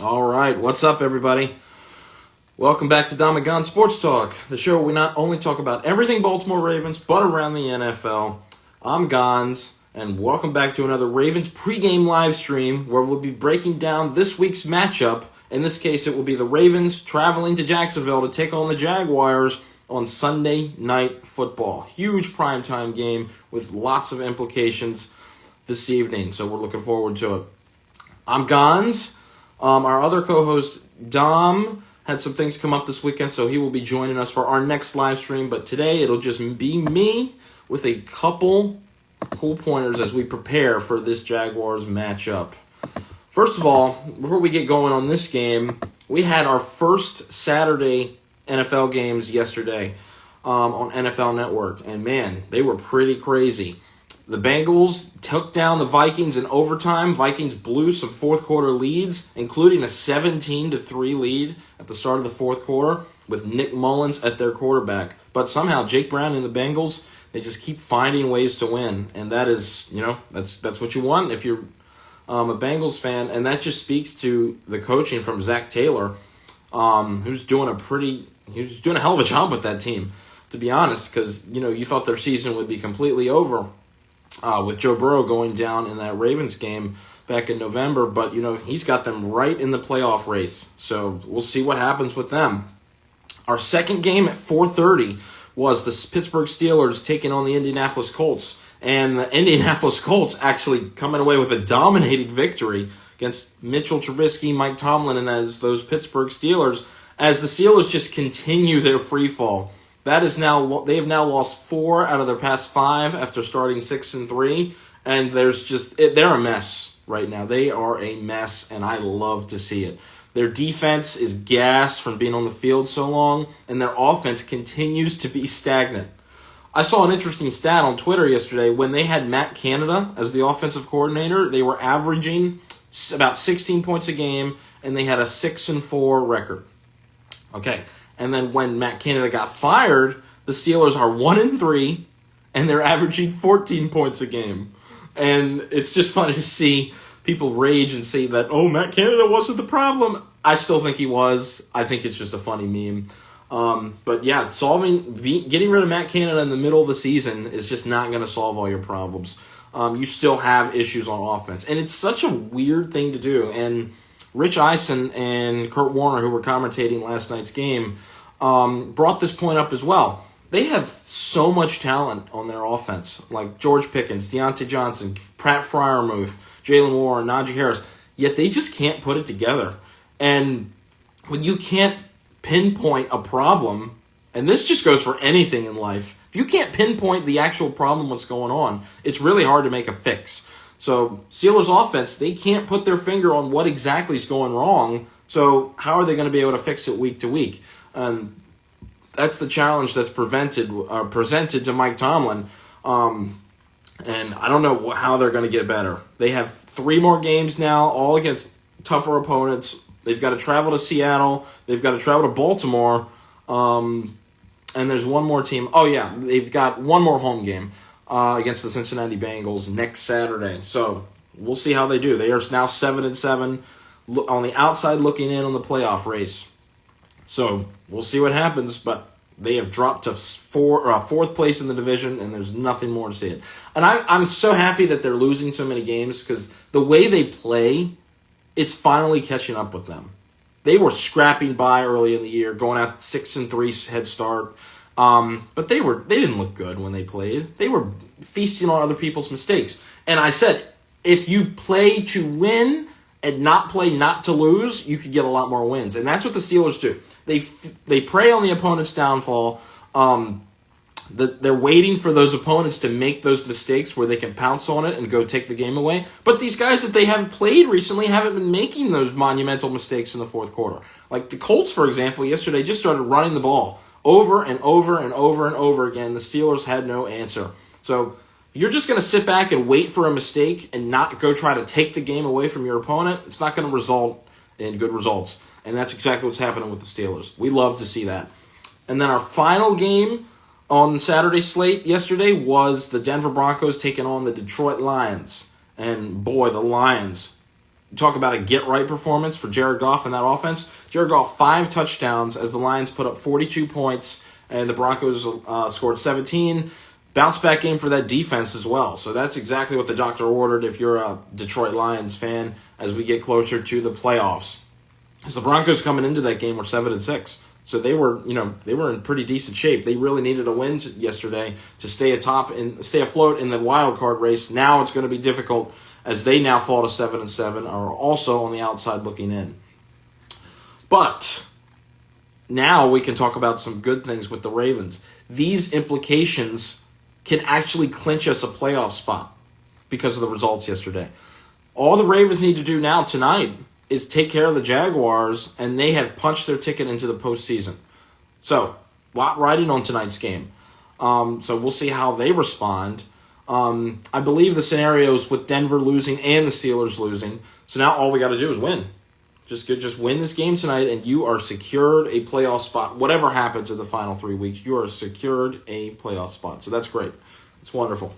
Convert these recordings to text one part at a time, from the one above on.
All right, what's up, everybody? Welcome back to Gonz Sports Talk, the show where we not only talk about everything Baltimore Ravens, but around the NFL. I'm Gonz, and welcome back to another Ravens pregame live stream where we'll be breaking down this week's matchup. In this case, it will be the Ravens traveling to Jacksonville to take on the Jaguars on Sunday Night Football. Huge primetime game with lots of implications this evening, so we're looking forward to it. I'm Gonz. Our other co-host, Dom, had some things come up this weekend, so he will be joining us for our next live stream. But today, it'll just be me with a couple cool pointers as we prepare for this Jaguars matchup. First of all, before we get going on this game, we had our first Saturday NFL games yesterday on NFL Network. And man, they were pretty crazy. The Bengals took down the Vikings in overtime. Vikings blew some fourth quarter leads, including a 17-3 lead at the start of the fourth quarter with Nick Mullins at their quarterback. But somehow Jake Brown and the Bengals, they just keep finding ways to win. And that is, that's what you want if you're a Bengals fan. And that just speaks to the coaching from Zach Taylor, who's doing a hell of a job with that team, to be honest, because, you thought their season would be completely over with Joe Burrow going down in that Ravens game back in November. But, he's got them right in the playoff race. So we'll see what happens with them. Our second game at 4:30 was the Pittsburgh Steelers taking on the Indianapolis Colts. And the Indianapolis Colts actually coming away with a dominating victory against Mitchell Trubisky, Mike Tomlin, and those Pittsburgh Steelers as the Steelers just continue their free fall. They have now lost 4 out of their past 5 after starting 6-3, and they're a mess right now. They are a mess, and I love to see it. Their defense is gassed from being on the field so long, and their offense continues to be stagnant. I saw an interesting stat on Twitter yesterday. When they had Matt Canada as the offensive coordinator, they were averaging about 16 points a game, and they had a 6-4 record. Okay. And then when Matt Canada got fired, the Steelers are 1-3, and they're averaging 14 points a game. And it's just funny to see people rage and say that, Matt Canada wasn't the problem. I still think he was. I think it's just a funny meme. But yeah, getting rid of Matt Canada in the middle of the season is just not going to solve all your problems. You still have issues on offense. And it's such a weird thing to do. And Rich Eisen and Kurt Warner, who were commentating last night's game, brought this point up as well. They have so much talent on their offense, like George Pickens, Deontay Johnson, Pat Freiermuth, Jalen Warren, Najee Harris, yet they just can't put it together. And when you can't pinpoint a problem, and this just goes for anything in life, if you can't pinpoint the actual problem, what's going on, it's really hard to make a fix. So Steelers offense, they can't put their finger on what exactly is going wrong. So how are they going to be able to fix it week to week? And that's the challenge that's presented to Mike Tomlin. And I don't know how they're going to get better. They have 3 more games now, all against tougher opponents. They've got to travel to Seattle. They've got to travel to Baltimore. And there's one more team. Oh, yeah, they've got one more home game against the Cincinnati Bengals next Saturday. So we'll see how they do. They are now 7-7 on the outside looking in on the playoff race. So we'll see what happens, but they have dropped to 4th place in the division, and there's nothing more to see it. And I'm so happy that they're losing so many games because the way they play, it's finally catching up with them. They were scrapping by early in the year, going out 6-3 head start. But they didn't look good when they played. They were feasting on other people's mistakes. And I said, if you play to win and not play not to lose, you could get a lot more wins. And that's what the Steelers do. They prey on the opponent's downfall. They're waiting for those opponents to make those mistakes where they can pounce on it and go take the game away. But these guys that they have played recently haven't been making those monumental mistakes in the fourth quarter. Like the Colts, for example, yesterday just started running the ball over and over and over and over again. The Steelers had no answer. So you're just going to sit back and wait for a mistake and not go try to take the game away from your opponent. It's not going to result in good results. And that's exactly what's happening with the Steelers. We love to see that. And then our final game on Saturday slate yesterday was the Denver Broncos taking on the Detroit Lions. And boy, the Lions, talk about a get-right performance for Jared Goff in that offense. Jared Goff, 5 touchdowns as the Lions put up 42 points, and the Broncos scored 17. Bounce back game for that defense as well. So that's exactly what the doctor ordered if you're a Detroit Lions fan as we get closer to the playoffs. Because the Broncos coming into that game were 7-6. So they were in pretty decent shape. They really needed a win yesterday to stay afloat in the wild card race. Now it's going to be difficult as they now fall to 7-7, are also on the outside looking in. But now we can talk about some good things with the Ravens. These implications can actually clinch us a playoff spot because of the results yesterday. All the Ravens need to do now tonight is take care of the Jaguars, and they have punched their ticket into the postseason. So, a lot riding on tonight's game. So we'll see how they respond. I believe the scenarios with Denver losing and the Steelers losing. So now all we got to do is win. Just win this game tonight, and you are secured a playoff spot. Whatever happens in the final 3 weeks, you are secured a playoff spot. So that's great. It's wonderful.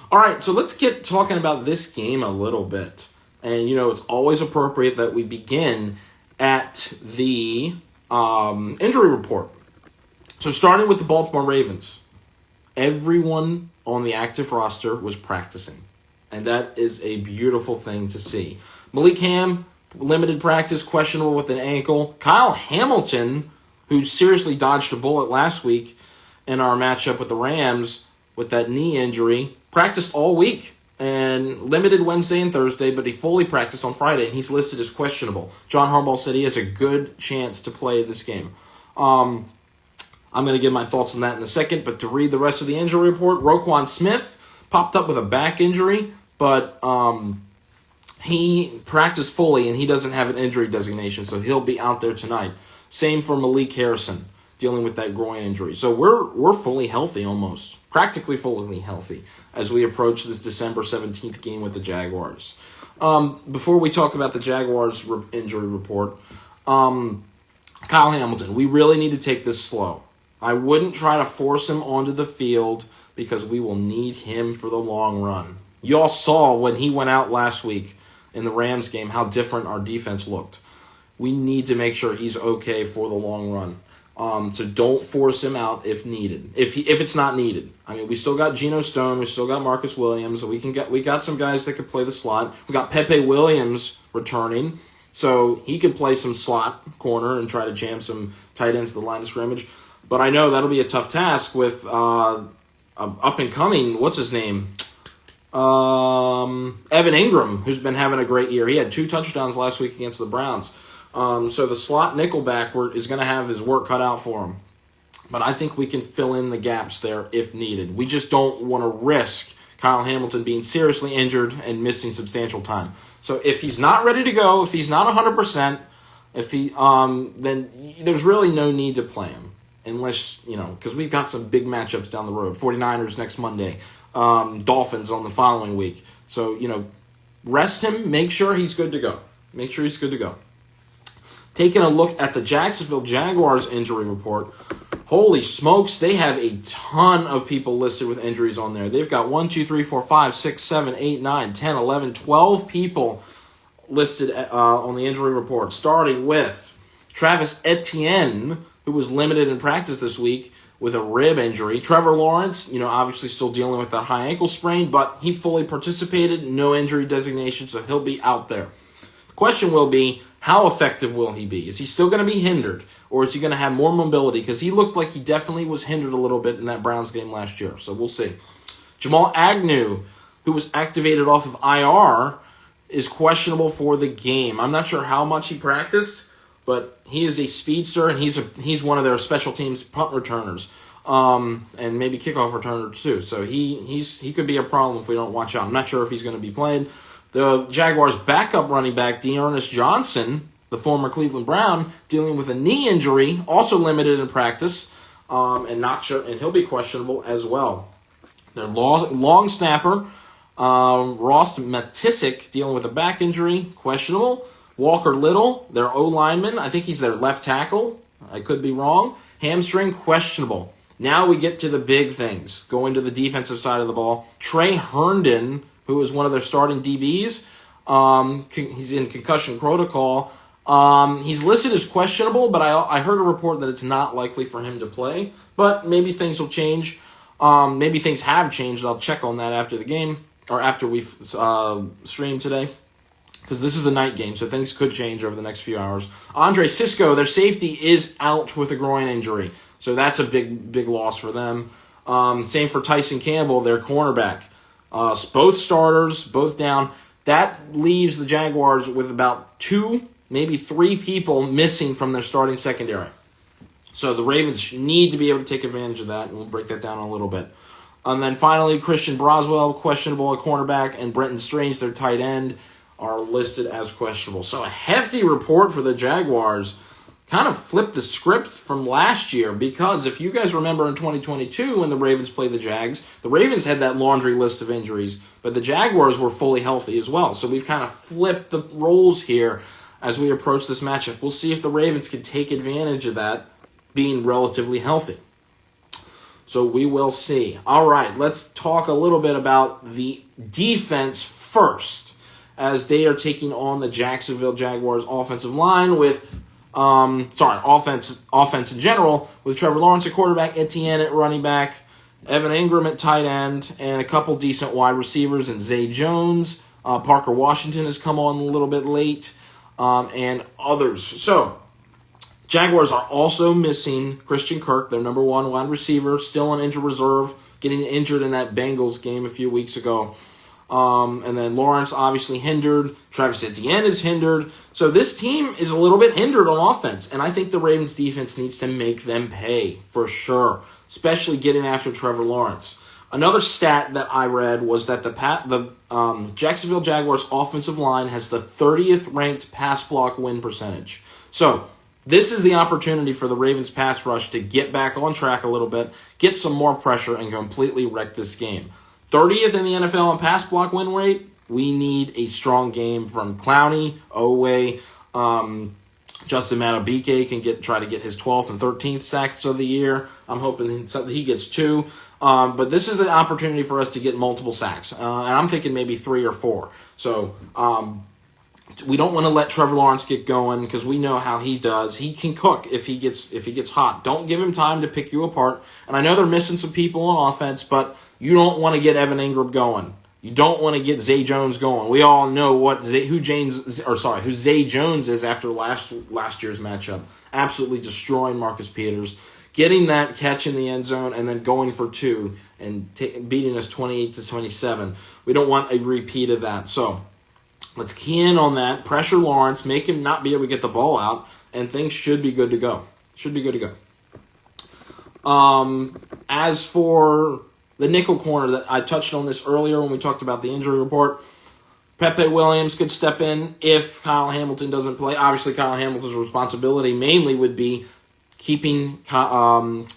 All right, so let's get talking about this game a little bit. And, it's always appropriate that we begin at the injury report. So starting with the Baltimore Ravens, everyone on the active roster was practicing. And that is a beautiful thing to see. Malik Ham, limited practice, questionable with an ankle. Kyle Hamilton, who seriously dodged a bullet last week in our matchup with the Rams with that knee injury, practiced all week. And limited Wednesday and Thursday, but he fully practiced on Friday, and he's listed as questionable. John Harbaugh said he has a good chance to play this game. I'm going to give my thoughts on that in a second, but to read the rest of the injury report, Roquan Smith popped up with a back injury, but he practiced fully, and he doesn't have an injury designation, so he'll be out there tonight. Same for Malik Harrison, dealing with that groin injury. So we're fully healthy almost, practically fully healthy, as we approach this December 17th game with the Jaguars. Before we talk about the Jaguars injury report, Kyle Hamilton, we really need to take this slow. I wouldn't try to force him onto the field because we will need him for the long run. You all saw when he went out last week in the Rams game how different our defense looked. We need to make sure he's okay for the long run. So don't force him out if needed. If it's not needed. I mean, we still got Geno Stone, we still got Marcus Williams, so we got some guys that could play the slot. We got Pepe Williams returning, so he could play some slot corner and try to jam some tight ends to the line of scrimmage. But I know that'll be a tough task with up and coming. What's his name? Evan Ingram, who's been having a great year. He had 2 touchdowns last week against the Browns. So the slot nickelback is going to have his work cut out for him. But I think we can fill in the gaps there if needed. We just don't want to risk Kyle Hamilton being seriously injured and missing substantial time. So if he's not ready to go, if he's not 100%, then there's really no need to play him. Unless, because we've got some big matchups down the road. 49ers next Monday. Dolphins on the following week. So, rest him. Make sure he's good to go. Taking a look at the Jacksonville Jaguars injury report, holy smokes, they have a ton of people listed with injuries on there. They've got 1, 2, 3, 4, 5, 6, 7, 8, 9, 10, 11, 12 people listed on the injury report, starting with Travis Etienne, who was limited in practice this week with a rib injury. Trevor Lawrence, obviously still dealing with that high ankle sprain, but he fully participated, no injury designation, so he'll be out there. The question will be, how effective will he be? Is he still going to be hindered, or is he going to have more mobility? Because he looked like he definitely was hindered a little bit in that Browns game last year, so we'll see. Jamal Agnew, who was activated off of IR, is questionable for the game. I'm not sure how much he practiced, but he is a speedster, and he's one of their special teams punt returners, and maybe kickoff returner too. So he could be a problem if we don't watch out. I'm not sure if he's going to be playing. The Jaguars' backup running back, Dearness Johnson, the former Cleveland Brown, dealing with a knee injury, also limited in practice, and not sure, and he'll be questionable as well. Their long snapper, Ross Matisic, dealing with a back injury, questionable. Walker Little, their O-lineman, I think he's their left tackle. I could be wrong. Hamstring, questionable. Now we get to the big things, going to the defensive side of the ball. Trey Herndon, who is one of their starting DBs, He's in concussion protocol. He's listed as questionable, but I heard a report that it's not likely for him to play. But maybe things will change. Maybe things have changed. I'll check on that after the game, or after we stream today, because this is a night game, so things could change over the next few hours. Andre Sisco, their safety, is out with a groin injury, so that's a big loss for them. Same for Tyson Campbell, their cornerback. Both starters, both down. That leaves the Jaguars with about 2, maybe 3 people missing from their starting secondary. So the Ravens need to be able to take advantage of that, and we'll break that down in a little bit. And then finally, Christian Broswell, questionable at cornerback, and Brenton Strange, their tight end, are listed as questionable. So a hefty report for the Jaguars. Kind of flipped the script from last year, because if you guys remember in 2022 when the Ravens played the Jags, the Ravens had that laundry list of injuries, but the Jaguars were fully healthy as well. So we've kind of flipped the roles here as we approach this matchup. We'll see if the Ravens can take advantage of that being relatively healthy. So we will see. All right, let's talk a little bit about the defense first, as they are taking on the Jacksonville Jaguars offensive line with offense in general, with Trevor Lawrence at quarterback, Etienne at running back, Evan Ingram at tight end, and a couple decent wide receivers in Zay Jones. Parker Washington has come on a little bit late, and others. So, Jaguars are also missing Christian Kirk, their number 1 wide receiver, still on injured reserve, getting injured in that Bengals game a few weeks ago. And then Lawrence obviously hindered. Travis Etienne is hindered. So this team is a little bit hindered on offense, and I think the Ravens defense needs to make them pay for sure, especially getting after Trevor Lawrence. Another stat that I read was that the Jacksonville Jaguars offensive line has the 30th ranked pass block win percentage. So this is the opportunity for the Ravens pass rush to get back on track a little bit, get some more pressure, and completely wreck this game. 30th in the NFL in pass block win rate. We need a strong game from Clowney, Oweh, Justin Madubuike can try to get his 12th and 13th sacks of the year. I'm hoping he gets 2. But this is an opportunity for us to get multiple sacks. And I'm thinking maybe 3 or 4. So we don't want to let Trevor Lawrence get going, because we know how he does. He can cook if he gets hot. Don't give him time to pick you apart. And I know they're missing some people on offense, but you don't want to get Evan Ingram going. You don't want to get Zay Jones going. We all know who Zay Jones is after last year's matchup. Absolutely destroying Marcus Peters, getting that catch in the end zone, and then going for 2 and beating us 28-27. We don't want a repeat of that. So let's key in on that. Pressure Lawrence, make him not be able to get the ball out, and things should be good to go. As for the nickel corner, that I touched on this earlier when we talked about the injury report, Pepe Williams could step in if Kyle Hamilton doesn't play. Obviously, Kyle Hamilton's responsibility mainly would be keeping Evan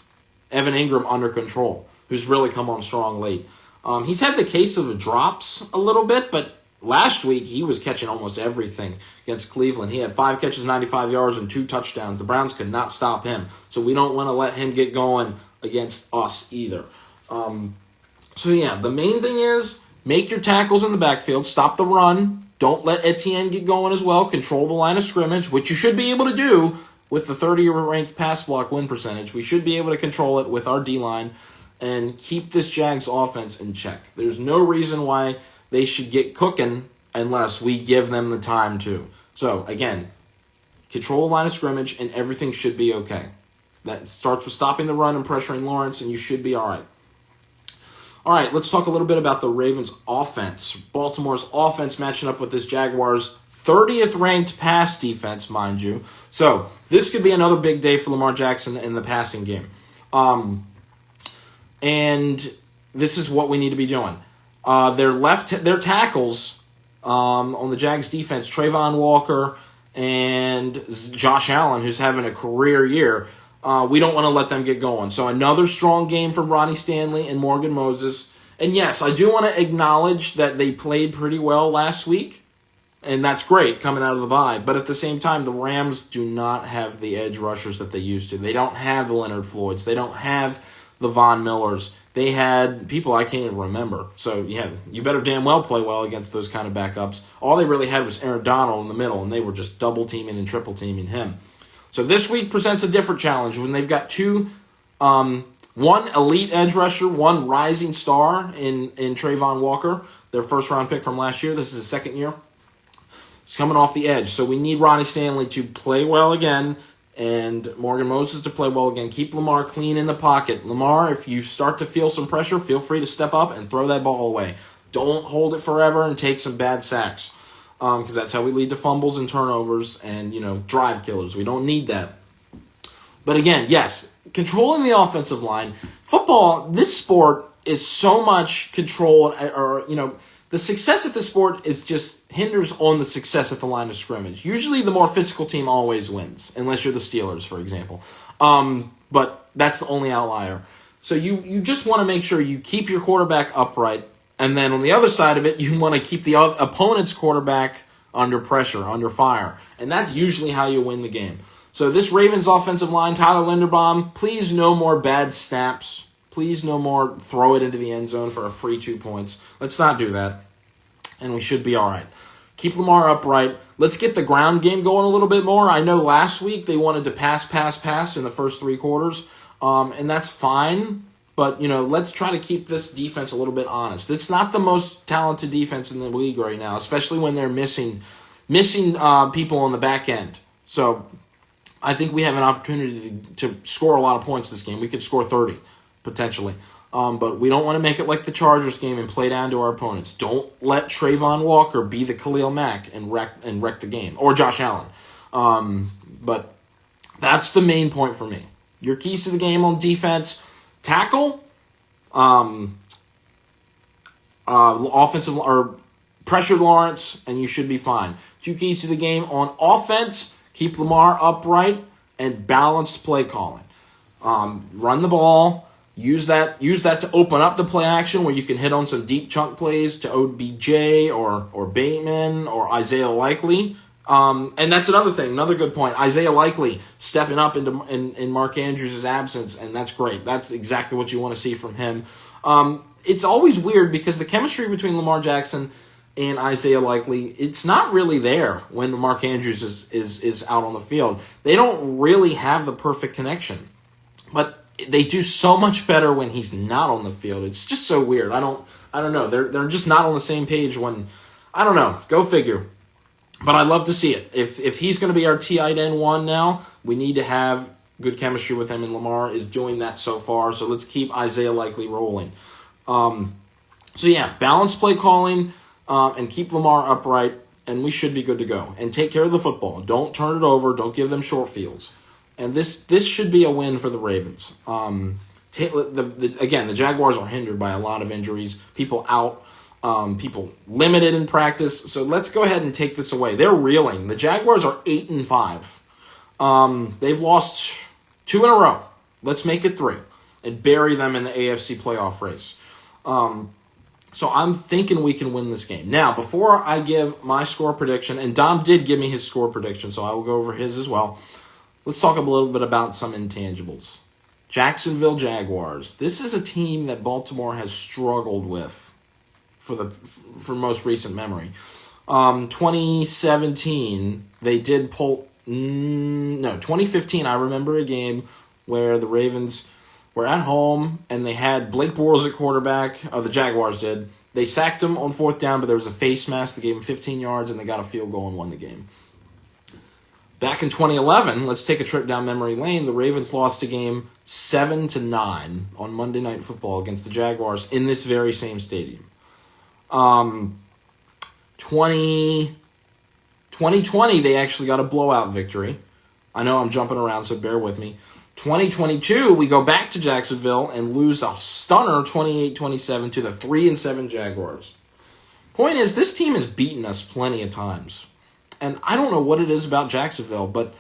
Ingram under control, who's really come on strong late. He's had the case of drops a little bit, but last week he was catching almost everything against Cleveland. He had 5 catches, 95 yards, and 2 touchdowns. The Browns could not stop him, so we don't want to let him get going against us either. The main thing is make your tackles in the backfield, stop the run, don't let Etienne get going as well, control the line of scrimmage, which you should be able to do with the 30th ranked pass block win percentage. We should be able to control it with our D-line and keep this Jags offense in check. There's no reason why they should get cooking unless we give them the time to. So, again, control the line of scrimmage and everything should be okay. That starts with stopping the run and pressuring Lawrence, and you should be all right. All right, let's talk a little bit about the Ravens' offense. Baltimore's offense matching up with this Jaguars' 30th ranked pass defense, mind you. So this could be another big day for Lamar Jackson in the passing game. And this is what we need to be doing. Their tackles on the Jags defense, Trayvon Walker and Josh Allen, who's having a career year. We don't want to let them get going. So another strong game from Ronnie Stanley and Morgan Moses. And yes, I do want to acknowledge that they played pretty well last week. And that's great coming out of the bye. But at the same time, the Rams do not have the edge rushers that they used to. They don't have the Leonard Floyds. They don't have the Von Millers. they had people I can't even remember. So, yeah, you better damn well play well against those kind of backups. All they really had was Aaron Donald in the middle, and they were just double-teaming and triple-teaming him. So this week presents a different challenge when they've got one elite edge rusher, one rising star in Trayvon Walker, their first-round pick from last year. This is his second year. He's coming off the edge. So we need Ronnie Stanley to play well again and Morgan Moses to play well again. Keep Lamar clean in the pocket. Lamar, if you start to feel some pressure, feel free to step up and throw that ball away. Don't hold it forever and take some bad sacks because that's how we lead to fumbles and turnovers and, drive killers. We don't need that. But again, yes, controlling the offensive line. Football, this sport is so much control the success of the sport is just hinders on the success at the line of scrimmage. Usually the more physical team always wins, unless you're the Steelers, for example. But that's the only outlier. So you just want to make sure you keep your quarterback upright, and then on the other side of it, you want to keep the opponent's quarterback under pressure, under fire. And that's usually how you win the game. So this Ravens offensive line, Tyler Linderbaum, please no more bad snaps. Please no more throw it into the end zone for a free 2 points. Let's not do that. And we should be all right. Keep Lamar upright. Let's get the ground game going a little bit more. I know last week they wanted to pass in the first 3 quarters. And that's fine. But, let's try to keep this defense a little bit honest. It's not the most talented defense in the league right now, especially when they're missing people on the back end. So I think we have an opportunity to score a lot of points this game. We could score 30. Potentially. But we don't want to make it like the Chargers game and play down to our opponents. Don't let Trayvon Walker be the Khalil Mack and wreck the game. Or Josh Allen. But that's the main point for me. Your keys to the game on defense, tackle, offensive or pressure Lawrence, and you should be fine. 2 keys to the game on offense, keep Lamar upright, and balanced play calling. Run the ball. Use that to open up the play action where you can hit on some deep chunk plays to OBJ or Bateman or Isaiah Likely. And that's another thing, another good point. Isaiah Likely stepping up in Mark Andrews' absence, and that's great. That's exactly what you want to see from him. It's always weird because the chemistry between Lamar Jackson and Isaiah Likely, it's not really there when Mark Andrews is out on the field. They don't really have the perfect connection. But they do so much better when he's not on the field. It's just so weird. I don't know. They're just not on the same page when, I don't know. Go figure. But I'd love to see it. If he's going to be our tight end 1 now, we need to have good chemistry with him, and Lamar is doing that so far. So let's keep Isaiah Likely rolling. Balanced play calling and keep Lamar upright, and we should be good to go. And take care of the football. Don't turn it over. Don't give them short fields. And this should be a win for the Ravens. The Jaguars are hindered by a lot of injuries, people out, people limited in practice. So let's go ahead and take this away. They're reeling. The Jaguars are 8-5. They've lost 2 in a row. Let's make it 3 and bury them in the AFC playoff race. So I'm thinking we can win this game. Now, before I give my score prediction, and Dom did give me his score prediction, so I will go over his as well. Let's talk a little bit about some intangibles. Jacksonville Jaguars. This is a team that Baltimore has struggled with for most recent memory. 2017, they did pull... 2015, I remember a game where the Ravens were at home and they had Blake Bortles at quarterback. The Jaguars did. They sacked him on 4th down, but there was a face mask that gave him 15 yards and they got a field goal and won the game. Back in 2011, let's take a trip down memory lane. The Ravens lost a game 7-9 on Monday Night Football against the Jaguars in this very same stadium. 2020, they actually got a blowout victory. I know I'm jumping around, so bear with me. 2022, we go back to Jacksonville and lose a stunner 28-27 to the 3-7 Jaguars. Point is, this team has beaten us plenty of times. And I don't know what it is about Jacksonville, but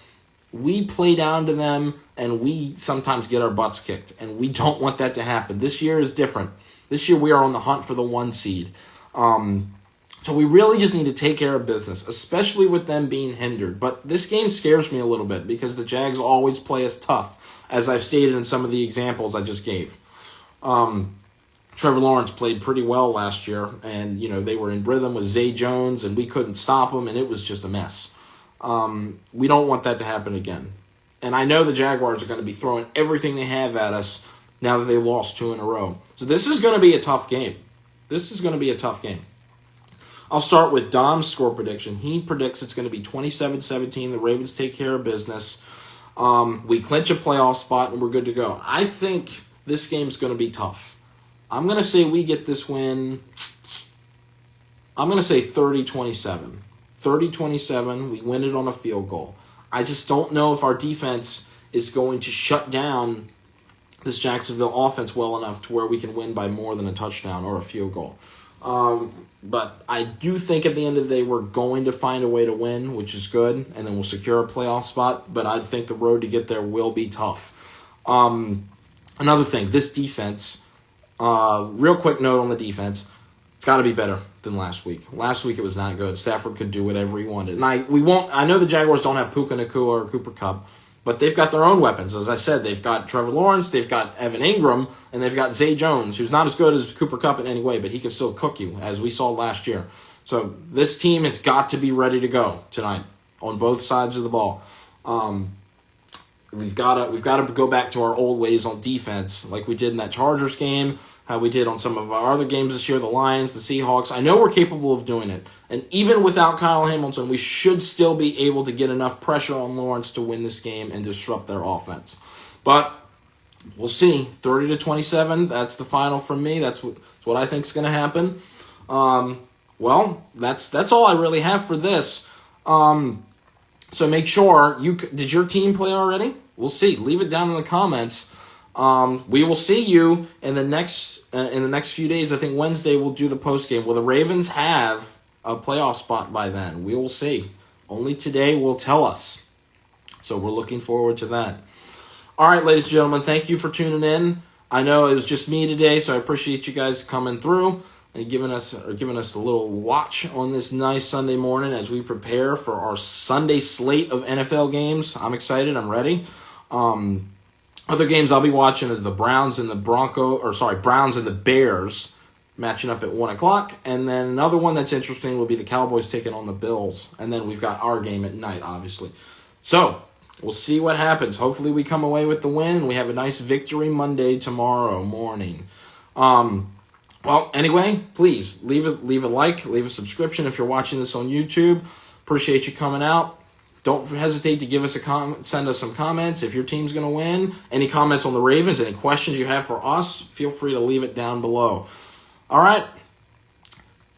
we play down to them and we sometimes get our butts kicked. And we don't want that to happen. This year is different. This year we are on the hunt for the 1 seed. So we really just need to take care of business, especially with them being hindered. But this game scares me a little bit because the Jags always play us tough, as I've stated in some of the examples I just gave. Trevor Lawrence played pretty well last year, and they were in rhythm with Zay Jones, and we couldn't stop him, and it was just a mess. We don't want that to happen again. And I know the Jaguars are going to be throwing everything they have at us now that they lost 2 in a row. So this is going to be a tough game. I'll start with Dom's score prediction. He predicts it's going to be 27-17. The Ravens take care of business. We clinch a playoff spot, and we're good to go. I think this game's going to be tough. I'm going to say we get this win. I'm going to say 30-27. 30-27, we win it on a field goal. I just don't know if our defense is going to shut down this Jacksonville offense well enough to where we can win by more than a touchdown or a field goal. But I do think at the end of the day we're going to find a way to win, which is good, and then we'll secure a playoff spot. But I think the road to get there will be tough. Another thing, this defense, real quick note on the defense, it's got to be better than last week. Last week it was not good. Stafford could do whatever he wanted. And I know the Jaguars don't have Puka Nacua or Cooper Kupp, but they've got their own weapons. As I said, they've got Trevor Lawrence, they've got Evan Ingram, and they've got Zay Jones, who's not as good as Cooper Kupp in any way, but he can still cook you, as we saw last year. So this team has got to be ready to go tonight on both sides of the ball. We've got to go back to our old ways on defense, like we did in that Chargers game, how we did on some of our other games this year, the Lions, the Seahawks. I know we're capable of doing it. And even without Kyle Hamilton, we should still be able to get enough pressure on Lawrence to win this game and disrupt their offense. But we'll see. 30-27, that's the final from me. That's what I think is going to happen. Well, that's all I really have for this. So make sure did your team play already? We'll see. Leave it down in the comments. We will see you in the next few days. I think Wednesday we'll do the post game. Will the Ravens have a playoff spot by then? We will see. Only today will tell us. So we're looking forward to that. All right, ladies and gentlemen, thank you for tuning in. I know it was just me today, so I appreciate you guys coming through and giving us a little watch on this nice Sunday morning as we prepare for our Sunday slate of NFL games. I'm excited. I'm ready. Other games I'll be watching is the Browns and the Browns and the Bears matching up at 1 o'clock. And then another one that's interesting will be the Cowboys taking on the Bills. And then we've got our game at night, obviously. So we'll see what happens. Hopefully we come away with the win. We have a nice victory Monday tomorrow morning. Well, anyway, please leave a like, leave a subscription if you're watching this on YouTube. Appreciate you coming out. Don't hesitate to give us send us some comments if your team's going to win. Any comments on the Ravens, any questions you have for us, feel free to leave it down below. All right,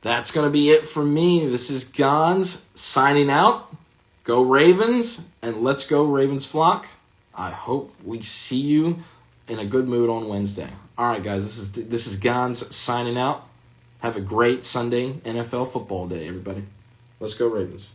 that's going to be it from me. This is Gonz signing out. Go Ravens, and let's go Ravens flock. I hope we see you in a good mood on Wednesday. All right, guys, this is Gonz signing out. Have a great Sunday NFL football day, everybody. Let's go Ravens.